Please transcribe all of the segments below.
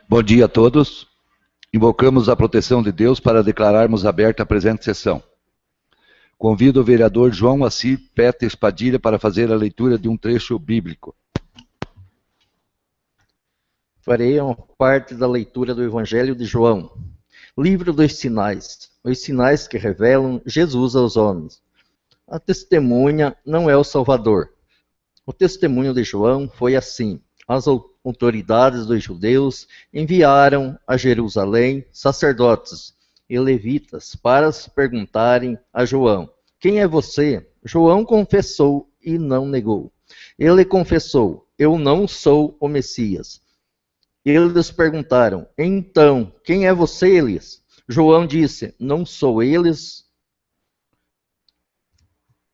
Bom dia a todos. Invocamos a proteção de Deus para declararmos aberta a presente sessão. Convido o vereador João Assir Petes Padilha para fazer a leitura de um trecho bíblico. Farei uma parte da leitura do Evangelho de João. Livro dos sinais. Os sinais que revelam Jesus aos homens. A testemunha não é o Salvador. O testemunho de João foi assim. As autoridades dos judeus enviaram a Jerusalém sacerdotes e levitas para se perguntarem a João: quem é você? João confessou e não negou. Ele confessou: eu não sou o Messias. Eles perguntaram: então, quem é você, Elias? João disse: não sou eles.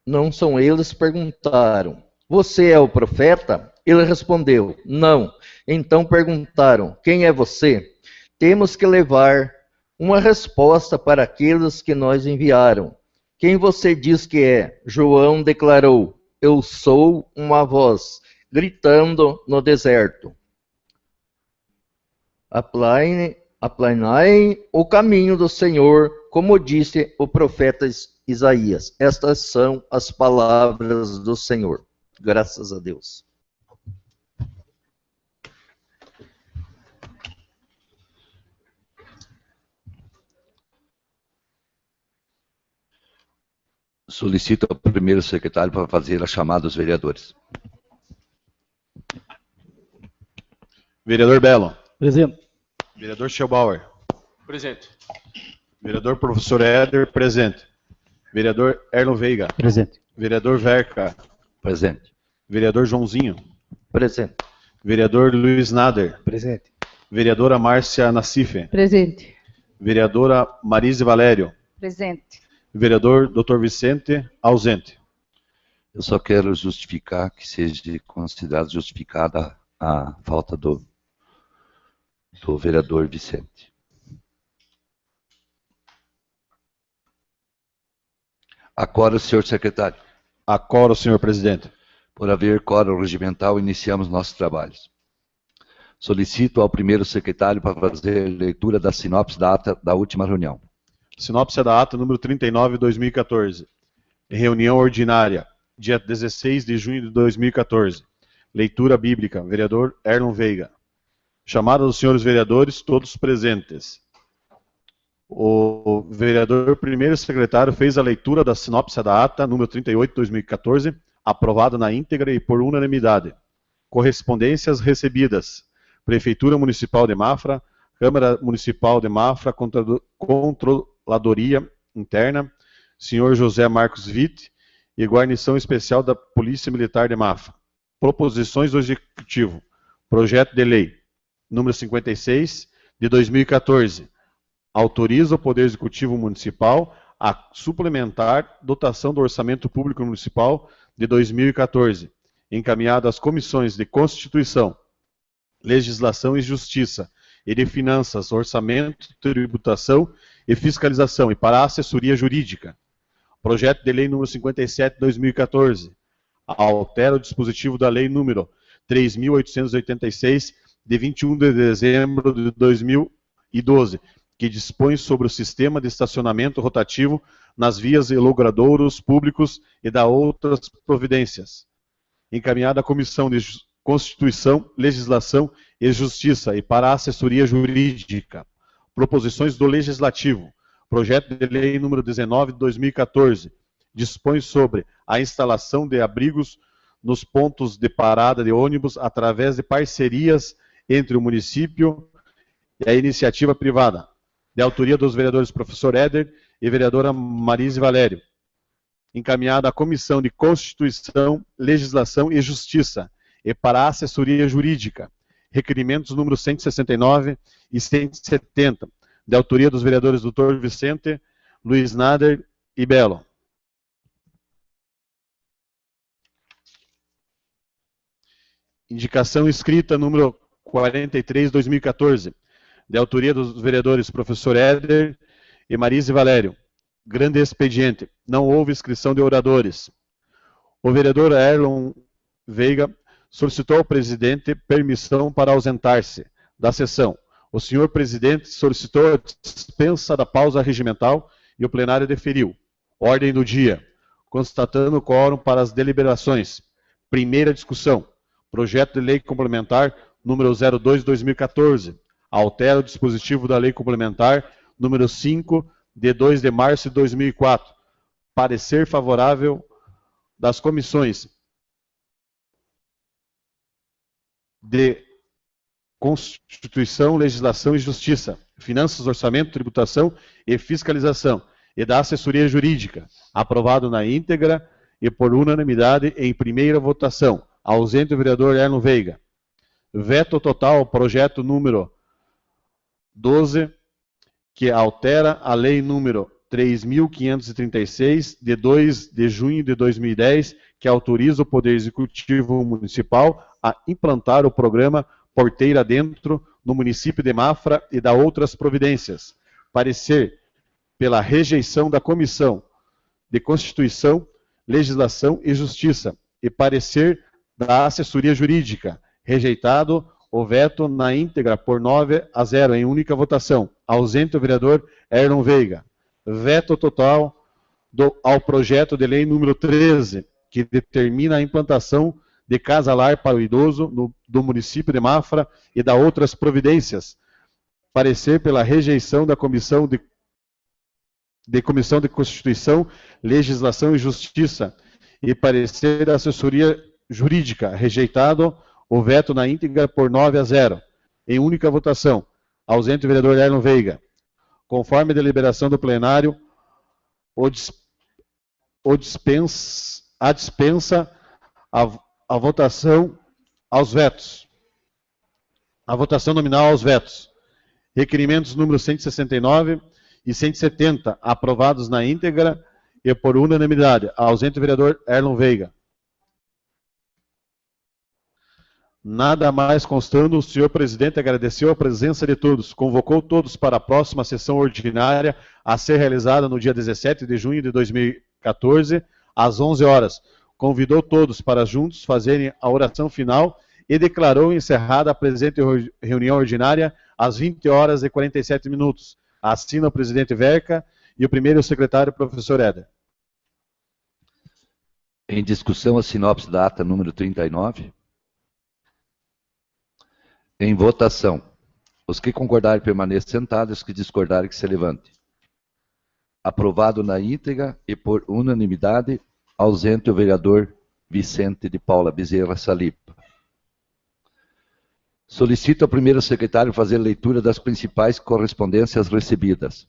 Não são eles. Perguntaram: você é o profeta? Ele respondeu: não. Então perguntaram: quem é você? Temos que levar uma resposta para aqueles que nos enviaram. Quem você diz que é? João declarou: eu sou uma voz gritando no deserto. Aplanai o caminho do Senhor, como disse o profeta Isaías. Estas são as palavras do Senhor. Graças a Deus. Solicito ao primeiro secretário para fazer a chamada dos vereadores. Vereador Belo. Presente. Vereador Schellbauer. Presente. Vereador Professor Éder, presente. Vereador Erlon Veiga. Presente. Vereador Verca. Presente. Vereador Joãozinho. Presente. Vereador Luiz Nader. Presente. Vereadora Márcia Nassife. Presente. Vereadora Marise Valério. Presente. Vereador Dr. Vicente, ausente. Eu só quero justificar que seja considerada justificada a falta do vereador Vicente. Acora, senhor secretário. Acora, senhor presidente. Por haver quórum regimental, iniciamos nossos trabalhos. Solicito ao primeiro secretário para fazer leitura da sinopse da ata da última reunião. Sinopse da ata número 39 de 2014. Reunião ordinária, dia 16 de junho de 2014. Leitura bíblica, vereador Erlon Veiga. Chamada dos senhores vereadores, todos presentes. O vereador primeiro secretário fez a leitura da sinopse da ata número 38 de 2014, aprovada na íntegra e por unanimidade. Correspondências recebidas. Prefeitura Municipal de Mafra, Câmara Municipal de Mafra, Controladoria Interna, senhor José Marcos Witt e Guarnição Especial da Polícia Militar de Mafra. Proposições do Executivo. Projeto de Lei número 56 de 2014. Autoriza o Poder Executivo Municipal a suplementar dotação do Orçamento Público Municipal de 2014, encaminhado às comissões de Constituição, Legislação e Justiça, e de Finanças, Orçamento, Tributação e Fiscalização, e para a Assessoria Jurídica. Projeto de Lei número 57 de 2014. Altera o dispositivo da Lei número 3.886, de 21 de dezembro de 2012, que dispõe sobre o sistema de estacionamento rotativo nas vias e logradouros públicos e dá outras providências. Encaminhada à Comissão de Constituição, Legislação e Justiça e para a Assessoria Jurídica. Proposições do Legislativo. Projeto de Lei número 19 de 2014. Dispõe sobre a instalação de abrigos nos pontos de parada de ônibus através de parcerias entre o município e a iniciativa privada. De autoria dos vereadores Professor Éder e vereadora Marise Valério. Encaminhada à Comissão de Constituição, Legislação e Justiça e para a Assessoria Jurídica. Requerimentos número 169 e 170, de autoria dos vereadores Dr. Vicente, Luiz Nader e Belo. Indicação escrita número 43, 2014, de autoria dos vereadores Professor Éder e Marise Valério. Grande expediente. Não houve inscrição de oradores. O vereador Erlon Veiga solicitou ao presidente permissão para ausentar-se da sessão. O senhor presidente solicitou a dispensa da pausa regimental e o plenário deferiu. Ordem do dia. Constatando o quórum para as deliberações. Primeira discussão. Projeto de lei complementar número 02/2014. Altera o dispositivo da lei complementar número 5, de 2 de março de 2004. Parecer favorável das comissões de Constituição, Legislação e Justiça, Finanças, Orçamento, Tributação e Fiscalização, e da Assessoria Jurídica, aprovado na íntegra e por unanimidade em primeira votação. Ausente o vereador Erno Veiga. Veto total ao projeto número 12, que altera a lei número 3.536, de 2 de junho de 2010, que autoriza o Poder Executivo Municipal a implantar o programa Porteira Dentro no município de Mafra e da outras providências. Parecer pela rejeição da Comissão de Constituição, Legislação e Justiça e parecer da Assessoria Jurídica. Rejeitado o veto na íntegra por 9-0 em única votação. Ausente o vereador Erno Veiga. Veto total ao projeto de lei número 13, que determina a implantação de casa-lar para o idoso do município de Mafra e da outras providências. Parecer pela rejeição da Comissão de Constituição, Legislação e Justiça e parecer da Assessoria Jurídica. Rejeitado o veto na íntegra por 9-0 em única votação. Ausente o vereador Erno Veiga. Conforme a deliberação do plenário, a votação aos vetos. A votação nominal aos vetos. Requerimentos número 169 e 170, aprovados na íntegra e por unanimidade. Ausente o vereador Erno Veiga. Nada mais constando, o senhor presidente agradeceu a presença de todos, convocou todos para a próxima sessão ordinária a ser realizada no dia 17 de junho de 2014, às 11 horas. Convidou todos para juntos fazerem a oração final e declarou encerrada a presente reunião ordinária às 20 horas e 47 minutos. Assina o presidente Verca e o primeiro secretário, professor Éder. Em discussão, a sinopse da ata número 39. Em votação. Os que concordarem permaneçam sentados, os que discordarem que se levante. Aprovado na íntegra e por unanimidade, ausente o vereador Vicente de Paula Bezerra Salipa. Solicito ao primeiro secretário fazer leitura das principais correspondências recebidas.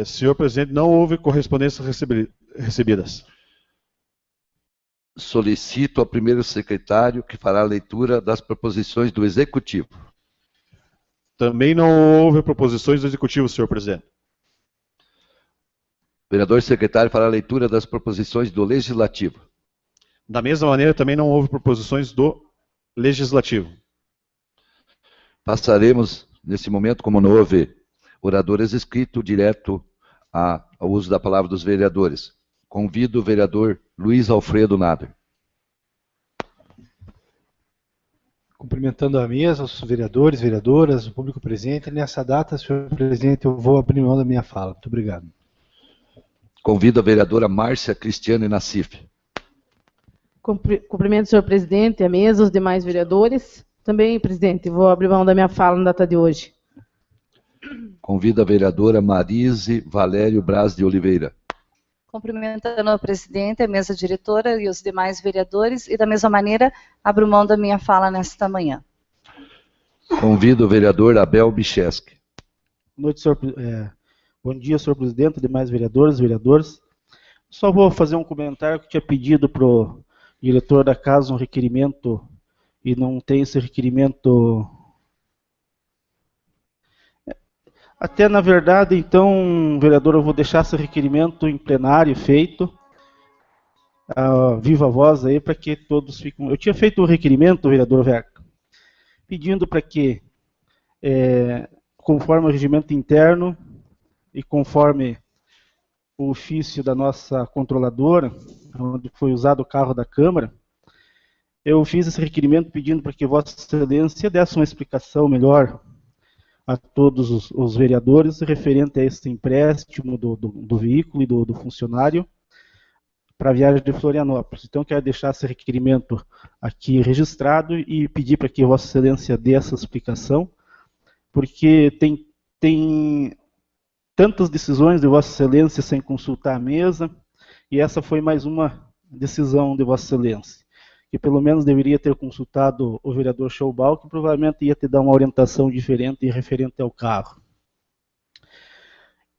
Senhor presidente, não houve correspondências recebidas. Solicito ao primeiro secretário que fará a leitura das proposições do Executivo. Também não houve proposições do Executivo, senhor presidente. Vereador secretário fará a leitura das proposições do Legislativo. Da mesma maneira, também não houve proposições do Legislativo. Passaremos, nesse momento, como não houve oradores inscritos, direto ao uso da palavra dos vereadores. Convido o vereador Luiz Alfredo Nader. Cumprimentando a mesa, os vereadores, vereadoras, o público presente. Nessa data, senhor presidente, eu vou abrir mão da minha fala. Muito obrigado. Convido a vereadora Márcia Cristiane Nassif. Cumprimento o senhor presidente, a mesa, os demais vereadores. Também, presidente, vou abrir mão da minha fala na data de hoje. Convido a vereadora Marise Valério Braz de Oliveira. Cumprimentando a presidente, a mesa diretora e os demais vereadores, e da mesma maneira, abro mão da minha fala nesta manhã. Convido o vereador Abel Bicheski. Boa noite, senhor, bom dia, senhor presidente, demais vereadores, vereadores. Só vou fazer um comentário que tinha pedido para o diretor da casa um requerimento e não tem esse requerimento. Até, na verdade, então, vereador, eu vou deixar esse requerimento em plenário feito, viva voz aí, para que todos fiquem... Eu tinha feito um requerimento, vereador Verca, pedindo para que, conforme o regimento interno e conforme o ofício da nossa controladora, onde foi usado o carro da Câmara, Eu fiz esse requerimento pedindo para que Vossa Excelência desse uma explicação melhor a todos os vereadores referente a esse empréstimo do veículo e do funcionário para a viagem de Florianópolis. Então, quero deixar esse requerimento aqui registrado e pedir para que Vossa Excelência dê essa explicação, porque tem tantas decisões de Vossa Excelência sem consultar a mesa, e essa foi mais uma decisão de Vossa Excelência, que pelo menos deveria ter consultado o vereador Schoubal, que provavelmente ia te dar uma orientação diferente referente ao carro.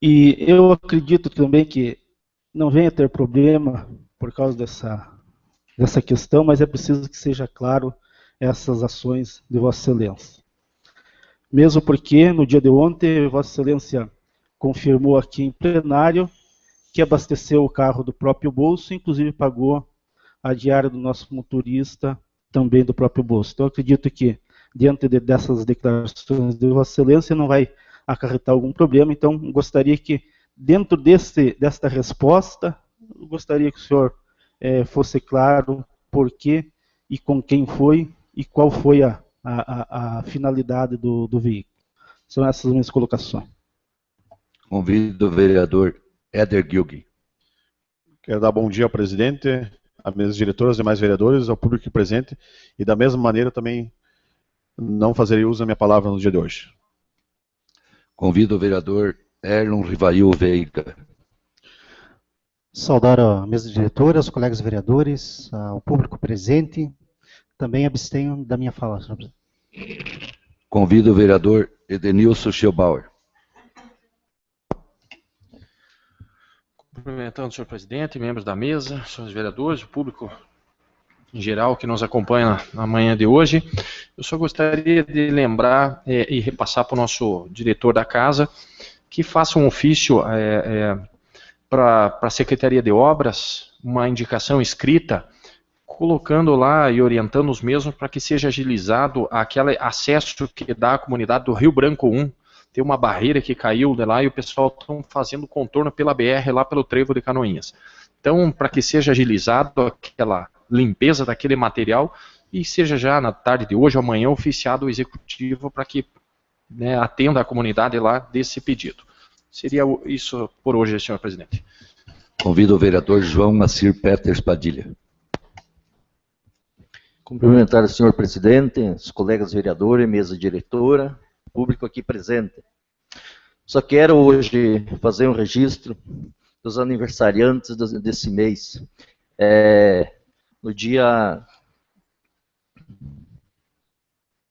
E eu acredito também que não venha ter problema por causa dessa questão, mas é preciso que seja claro essas ações de Vossa Excelência. Mesmo porque, no dia de ontem, Vossa Excelência confirmou aqui em plenário que abasteceu o carro do próprio bolso, inclusive pagou a diária do nosso motorista também do próprio bolso. Então, acredito que, diante dessas declarações de Vossa Excelência, não vai acarretar algum problema. Então, gostaria que, dentro desta resposta, gostaria que o senhor fosse claro por quê e com quem foi e qual foi a finalidade do veículo. São essas minhas colocações. Convido o vereador Éder Gilgui. Quero dar bom dia ao presidente, à mesa diretora, aos demais vereadores, ao público presente, e da mesma maneira também não farei uso da minha palavra no dia de hoje. Convido o vereador Erlon Rivail Veiga. Saudar a mesa diretora, os colegas vereadores, ao público presente. Também abstenho da minha fala, senhor presidente. Convido o vereador Edenilson Schoubauer. Cumprimentando o senhor presidente, membros da mesa, senhores vereadores, o público em geral que nos acompanha na manhã de hoje. Eu só gostaria de lembrar e repassar para o nosso diretor da casa que faça um ofício para a Secretaria de Obras, uma indicação escrita, colocando lá e orientando os mesmos para que seja agilizado aquele acesso que dá à comunidade do Rio Branco 1. Tem uma barreira que caiu de lá e o pessoal está fazendo contorno pela BR lá pelo Trevo de Canoinhas. Então, para que seja agilizado aquela limpeza daquele material e seja já na tarde de hoje ou amanhã oficiado o executivo para que atenda a comunidade lá desse pedido. Seria isso por hoje, senhor presidente. Convido o vereador João Assir Peters Padilha. Cumprimentar o senhor presidente, os colegas vereadores, mesa diretora, público aqui presente. Só quero hoje fazer um registro dos aniversariantes desse mês. No dia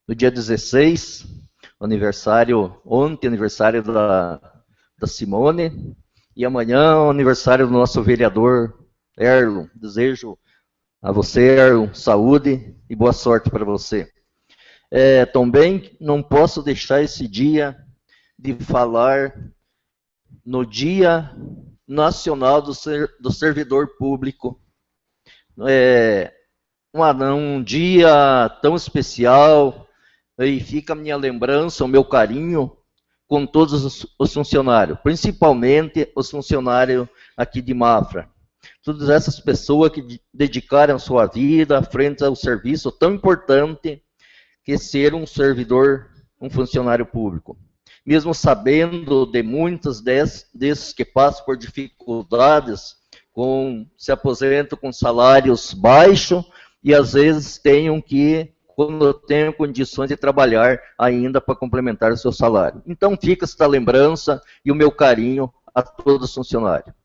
16, ontem, aniversário da Simone, e amanhã o aniversário do nosso vereador Erlon. Desejo a você, Erlon, saúde e boa sorte para você. Também não posso deixar esse dia de falar no Dia Nacional do Servidor Público. Um dia tão especial, e fica a minha lembrança, o meu carinho com todos os funcionários, principalmente os funcionários aqui de Mafra. Todas essas pessoas que dedicaram sua vida frente ao serviço tão importante que ser um servidor, um funcionário público. Mesmo sabendo de muitos desses que passam por dificuldades, se aposentam com salários baixos e às vezes quando tenham condições de trabalhar ainda para complementar o seu salário. Então fica esta lembrança e o meu carinho a todos os funcionários.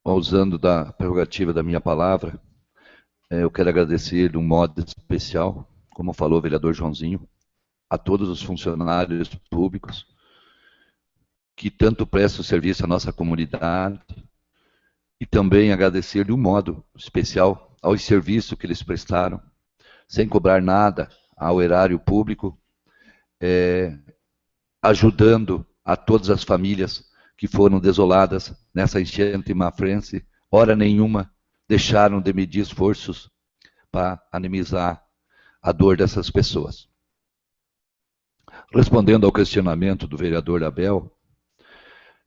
Usando da prerrogativa da minha palavra, eu quero agradecer de um modo especial, como falou o vereador Joãozinho, a todos os funcionários públicos que tanto prestam serviço à nossa comunidade, e também agradecer de um modo especial aos serviços que eles prestaram, sem cobrar nada ao erário público, ajudando a todas as famílias que foram desoladas nessa enchente mafrense. Hora nenhuma deixaram de medir esforços para amenizar a dor dessas pessoas. Respondendo ao questionamento do vereador Abel,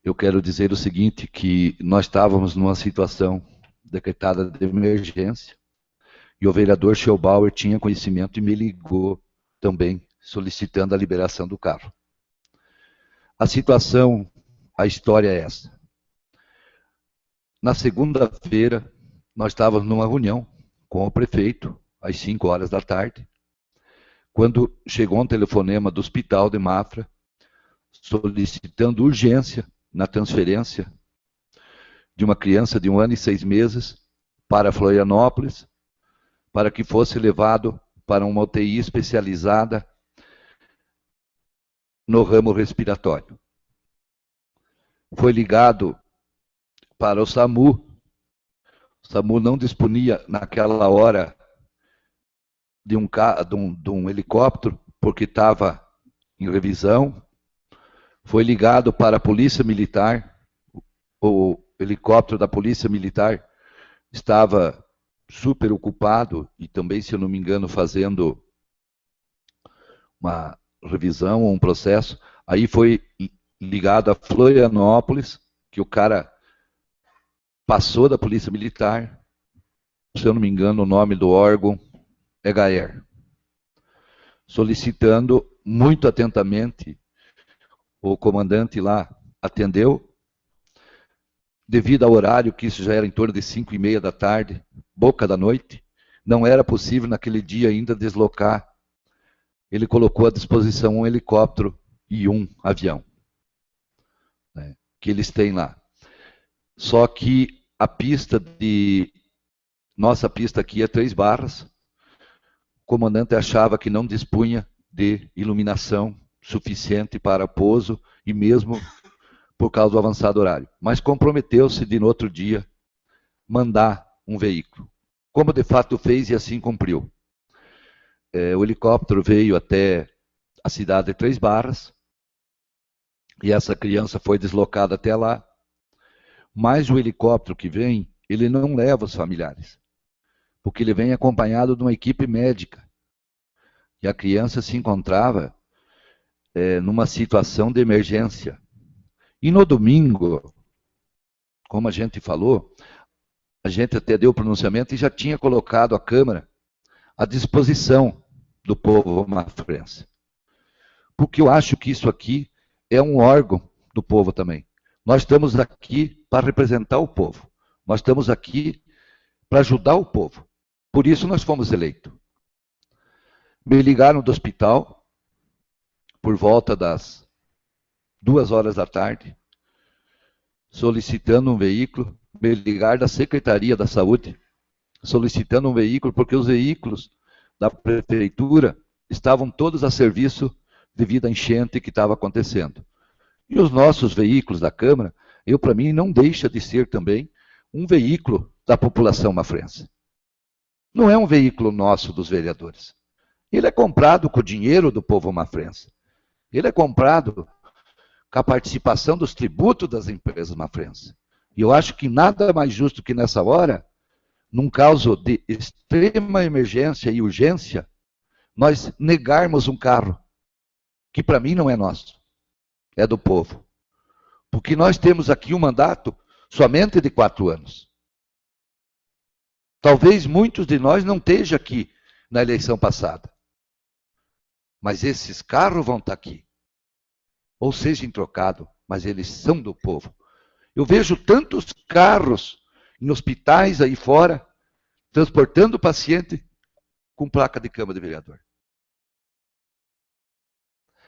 eu quero dizer o seguinte, que nós estávamos numa situação decretada de emergência, e o vereador Schellbauer tinha conhecimento e me ligou também, solicitando a liberação do carro. A situação, a história é essa. Na segunda-feira, nós estávamos numa reunião com o prefeito, às 5 horas da tarde, quando chegou um telefonema do Hospital de Mafra, solicitando urgência na transferência de uma criança de 1 ano e 6 meses para Florianópolis, para que fosse levado para uma UTI especializada no ramo respiratório. Foi ligado para o SAMU. O SAMU não disponia naquela hora de um helicóptero, porque estava em revisão. Foi ligado para a Polícia Militar. O helicóptero da Polícia Militar estava super ocupado e também, se eu não me engano, fazendo uma revisão ou um processo. Aí foi ligado a Florianópolis, que o cara passou da Polícia Militar, se eu não me engano, o nome do órgão é GAER, solicitando muito atentamente. O comandante lá atendeu, devido ao horário, que isso já era em torno de 5:30 da tarde, boca da noite, não era possível naquele dia ainda deslocar. Ele colocou à disposição um helicóptero e um avião, né, que eles têm lá. Só que a pista nossa pista aqui é 3 barras. O comandante achava que não dispunha de iluminação suficiente para pouso e mesmo por causa do avançado horário. Mas comprometeu-se de, no outro dia, mandar um veículo. Como de fato fez e assim cumpriu. O helicóptero veio até a cidade de 3 barras e essa criança foi deslocada até lá. Mas o helicóptero que vem, ele não leva os familiares, porque ele vem acompanhado de uma equipe médica. E a criança se encontrava numa situação de emergência. E no domingo, como a gente falou, a gente até deu o pronunciamento e já tinha colocado a Câmara à disposição do povo mafrense. Porque eu acho que isso aqui é um órgão do povo também. Nós estamos aqui para representar o povo. Nós estamos aqui para ajudar o povo. Por isso nós fomos eleitos. Me ligaram do hospital por volta das 2 horas da tarde, solicitando um veículo. Me ligaram da Secretaria da Saúde, solicitando um veículo, porque os veículos da prefeitura estavam todos a serviço devido à enchente que estava acontecendo. E os nossos veículos da Câmara, para mim, não deixa de ser também um veículo da população mafrense. Não é um veículo nosso dos vereadores. Ele é comprado com o dinheiro do povo mafrense. Ele é comprado com a participação dos tributos das empresas mafrenses. E eu acho que nada mais justo que nessa hora, num caso de extrema emergência e urgência, nós negarmos um carro, que para mim não é nosso, é do povo. Porque nós temos aqui um mandato somente de 4 anos. Talvez muitos de nós não estejam aqui na eleição passada. Mas esses carros vão estar aqui. Ou seja, trocado, mas eles são do povo. Eu vejo tantos carros em hospitais aí fora, transportando o paciente com placa de cama de vereador.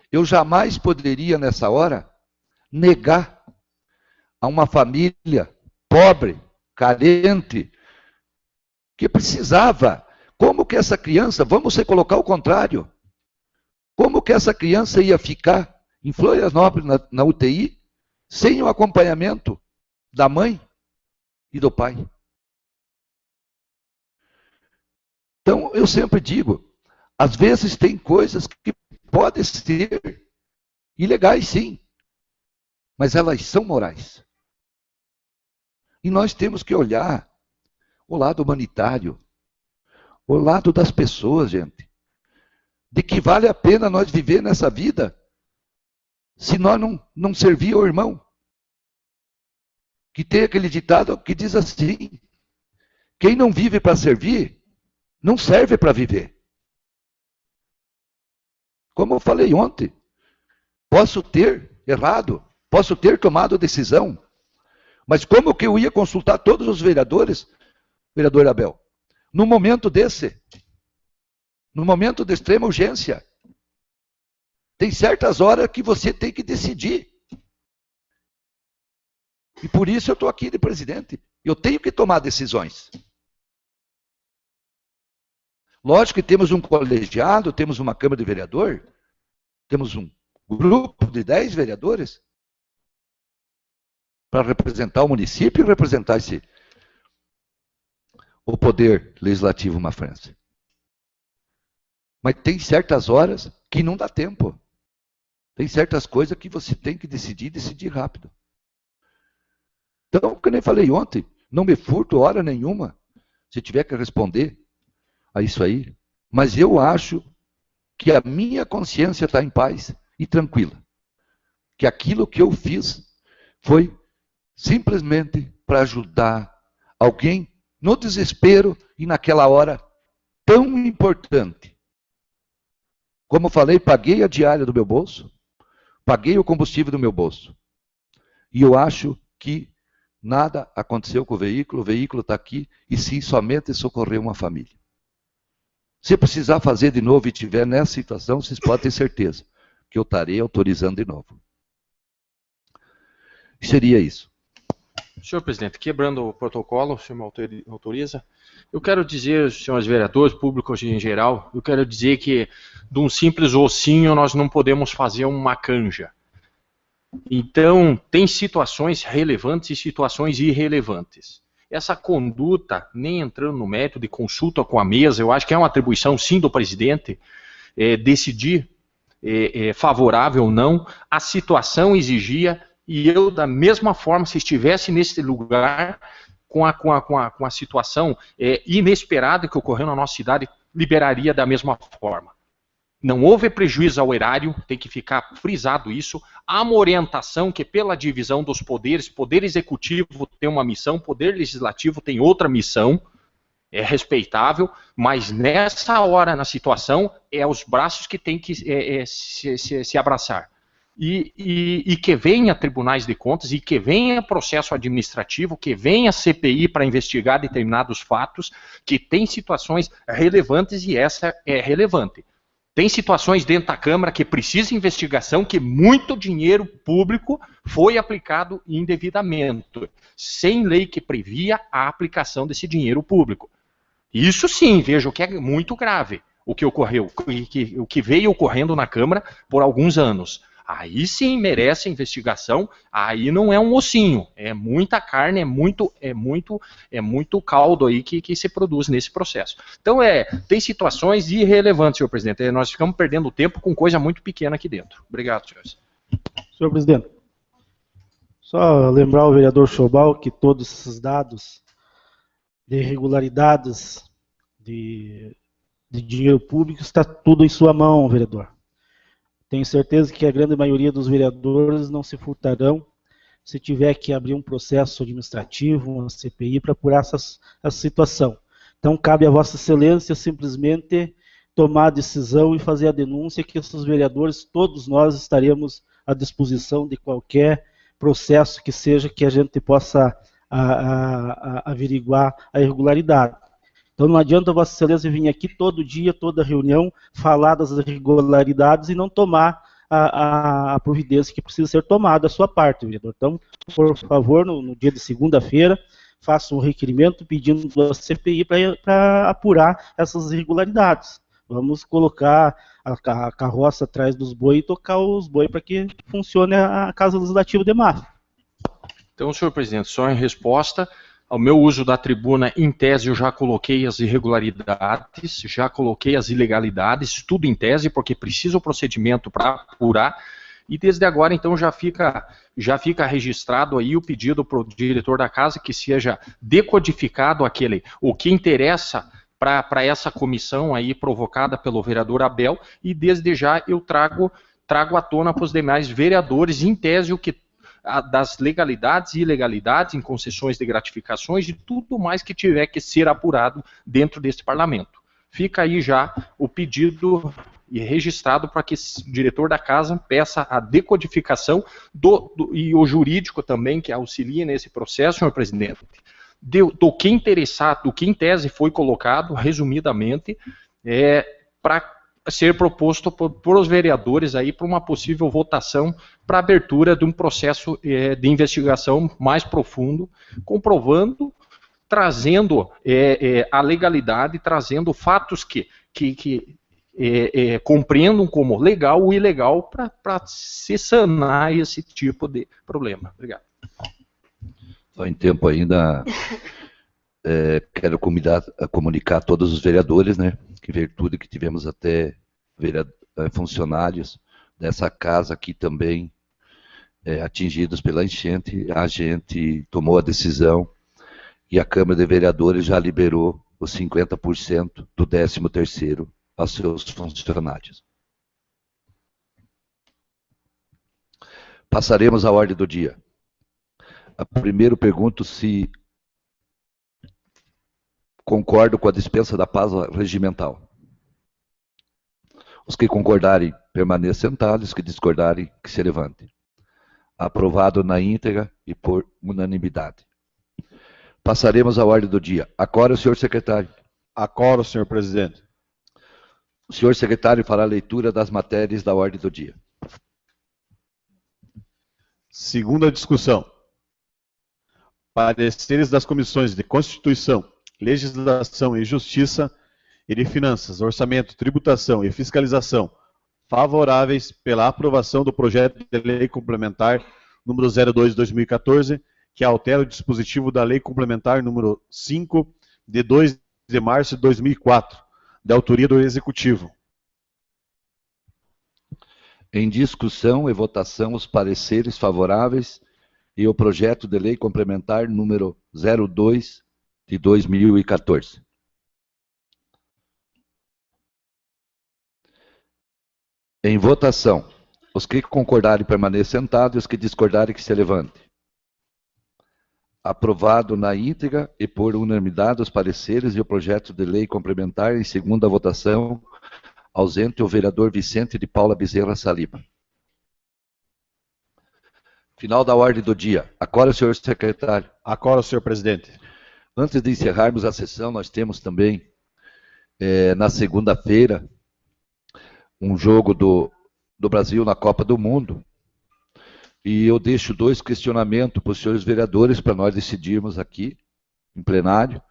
Eu jamais poderia, nessa hora, negar a uma família pobre, carente, que precisava. Como que essa criança, vamos se colocar o contrário, como que essa criança ia ficar em Florianópolis, na UTI, sem o acompanhamento da mãe e do pai? Então, eu sempre digo, às vezes tem coisas que podem ser ilegais, sim, mas elas são morais. E nós temos que olhar o lado humanitário, o lado das pessoas, gente. De que vale a pena nós viver nessa vida se nós não servir ao irmão. Que tem aquele ditado que diz assim: Quem não vive para servir, não serve para viver. Como eu falei ontem, posso ter errado, posso ter tomado decisão, mas como que eu ia consultar todos os vereadores, vereador Abel, no momento desse, no momento de extrema urgência? Tem certas horas que você tem que decidir. E por isso eu estou aqui de presidente. Eu tenho que tomar decisões. Lógico que temos um colegiado, temos uma Câmara de Vereador, temos um grupo de 10 vereadores para representar o município e representar o poder legislativo mafrense. Mas tem certas horas que não dá tempo. Tem certas coisas que você tem que decidir rápido. Então, como eu nem falei ontem, não me furto hora nenhuma, se tiver que responder a isso aí. Mas eu acho que a minha consciência está em paz e tranquila. Que aquilo que eu fiz foi simplesmente para ajudar alguém no desespero e naquela hora tão importante. Como eu falei, paguei a diária do meu bolso, paguei o combustível do meu bolso. E eu acho que nada aconteceu com o veículo está aqui, e sim somente socorrer uma família. Se precisar fazer de novo e estiver nessa situação, vocês podem ter certeza que eu estarei autorizando de novo. Seria isso. Senhor presidente, quebrando o protocolo, o senhor me autoriza? Eu quero dizer, senhores vereadores, públicos em geral, eu quero dizer que de um simples ossinho nós não podemos fazer uma canja. Então, tem situações relevantes e situações irrelevantes. Essa conduta, nem entrando no método de consulta com a mesa, eu acho que é uma atribuição, sim, do presidente, decidir favorável ou não. A situação exigia, e eu, da mesma forma, se estivesse nesse lugar, com a situação inesperada que ocorreu na nossa cidade, liberaria da mesma forma. Não houve prejuízo ao erário, tem que ficar frisado isso. Há uma orientação que pela divisão dos poderes, poder executivo tem uma missão, poder legislativo tem outra missão, é respeitável, mas nessa hora, na situação, é os braços que tem que se abraçar. E que venha tribunais de contas, e que venha processo administrativo, que venha CPI para investigar determinados fatos, que tem situações relevantes, e essa é relevante. Tem situações dentro da Câmara que precisa de investigação, que muito dinheiro público foi aplicado indevidamente, sem lei que previa a aplicação desse dinheiro público. Isso sim, vejo que é muito grave o que ocorreu, o que veio ocorrendo na Câmara por alguns anos. Aí sim merece investigação, aí não é um ossinho, é muita carne, é muito caldo aí que se produz nesse processo. Então tem situações irrelevantes, senhor presidente, nós ficamos perdendo tempo com coisa muito pequena aqui dentro. Obrigado, senhores. Senhor presidente, só lembrar ao vereador Chobal que todos esses dados de irregularidades de dinheiro público está tudo em sua mão, vereador. Tenho certeza que a grande maioria dos vereadores não se furtarão se tiver que abrir um processo administrativo, uma CPI, para apurar essa situação. Então, cabe a Vossa Excelência simplesmente tomar a decisão e fazer a denúncia, que esses vereadores, todos nós, estaremos à disposição de qualquer processo que seja, que a gente possa averiguar a irregularidade. Então não adianta Vossa Excelência vir aqui todo dia, toda reunião, falar das irregularidades e não tomar a providência que precisa ser tomada da sua parte, vereador. Então, por favor, no dia de segunda-feira, faça um requerimento pedindo a CPI para apurar essas irregularidades. Vamos colocar a carroça atrás dos boi e tocar os boi para que funcione a Casa Legislativa de Mafra. Então, senhor presidente, só em resposta ao meu uso da tribuna, em tese eu já coloquei as irregularidades, já coloquei as ilegalidades, tudo em tese, porque precisa o procedimento para apurar, e desde agora então já fica registrado aí o pedido para o diretor da casa que seja decodificado o que interessa para essa comissão aí provocada pelo vereador Abel, e desde já eu trago à tona para os demais vereadores, em tese, o que das legalidades e ilegalidades em concessões de gratificações e tudo mais que tiver que ser apurado dentro desse parlamento. Fica aí já o pedido e registrado para que o diretor da casa peça a decodificação e o jurídico também, que auxilie nesse processo, senhor presidente, do que interessado, do que em tese foi colocado, resumidamente, para ser proposto por os vereadores aí para uma possível votação para abertura de um processo de investigação mais profundo, comprovando, trazendo a legalidade, trazendo fatos que compreendam como legal ou ilegal para se sanar esse tipo de problema. Obrigado. Só em tempo ainda, quero comunicar a todos os vereadores, né, que em virtude que tivemos até funcionários dessa casa aqui também atingidos pela enchente, a gente tomou a decisão e a Câmara de Vereadores já liberou os 50% do 13º aos seus funcionários. Passaremos à ordem do dia. Primeiro pergunto se concordo com a dispensa da pausa regimental. Os que concordarem, permaneçam sentados, os que discordarem, que se levantem. Aprovado na íntegra e por unanimidade. Passaremos à ordem do dia. Acora o senhor secretário. Acora, senhor presidente. O senhor secretário fará a leitura das matérias da ordem do dia. Segunda discussão. Pareceres das comissões de Constituição, Legislação e Justiça e de Finanças, Orçamento, Tributação e Fiscalização favoráveis pela aprovação do projeto de lei complementar número 02/2014, que altera o dispositivo da lei complementar número 5 de 2 de março de 2004, de autoria do Executivo. Em discussão e votação os pareceres favoráveis e o projeto de lei complementar número 02 de 2014. Em votação, os que concordarem permaneçam sentados e os que discordarem que se levantem. Aprovado na íntegra e por unanimidade os pareceres e o projeto de lei complementar em segunda votação, ausente o vereador Vicente de Paula Bezerra Saliba. Final da ordem do dia. Acora, senhor secretário. Acora, senhor presidente. Antes de encerrarmos a sessão, nós temos também, na segunda-feira, um jogo do Brasil na Copa do Mundo. E eu deixo 2 questionamentos para os senhores vereadores, para nós decidirmos aqui, em plenário,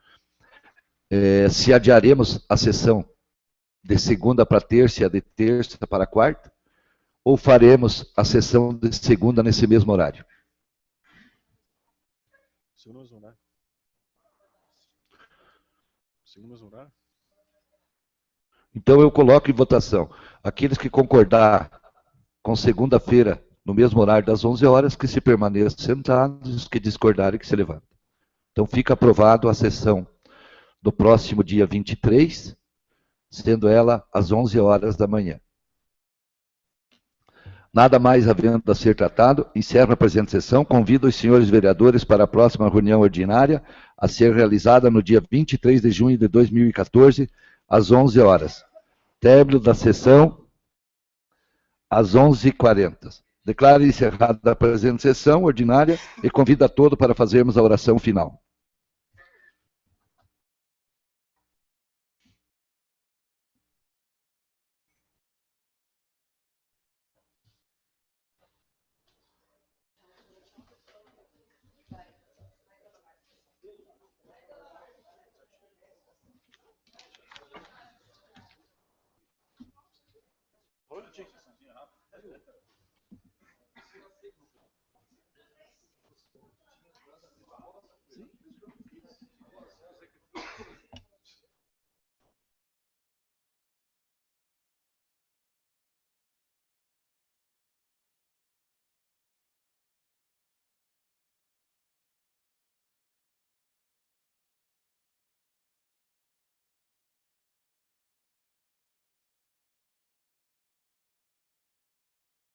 se adiaremos a sessão de segunda para terça e a de terça para quarta, ou faremos a sessão de segunda nesse mesmo horário? Então eu coloco em votação. Aqueles que concordar com segunda-feira, no mesmo horário das 11 horas, que se permaneçam sentados, os que discordarem, que se levantem. Então fica aprovado a sessão do próximo dia 23, sendo ela às 11 horas da manhã. Nada mais havendo a ser tratado, encerro a presente sessão, convido os senhores vereadores para a próxima reunião ordinária, a ser realizada no dia 23 de junho de 2014, às 11 horas. Término da sessão, às 11h40. Declaro encerrada a presente sessão ordinária e convido a todos para fazermos a oração final.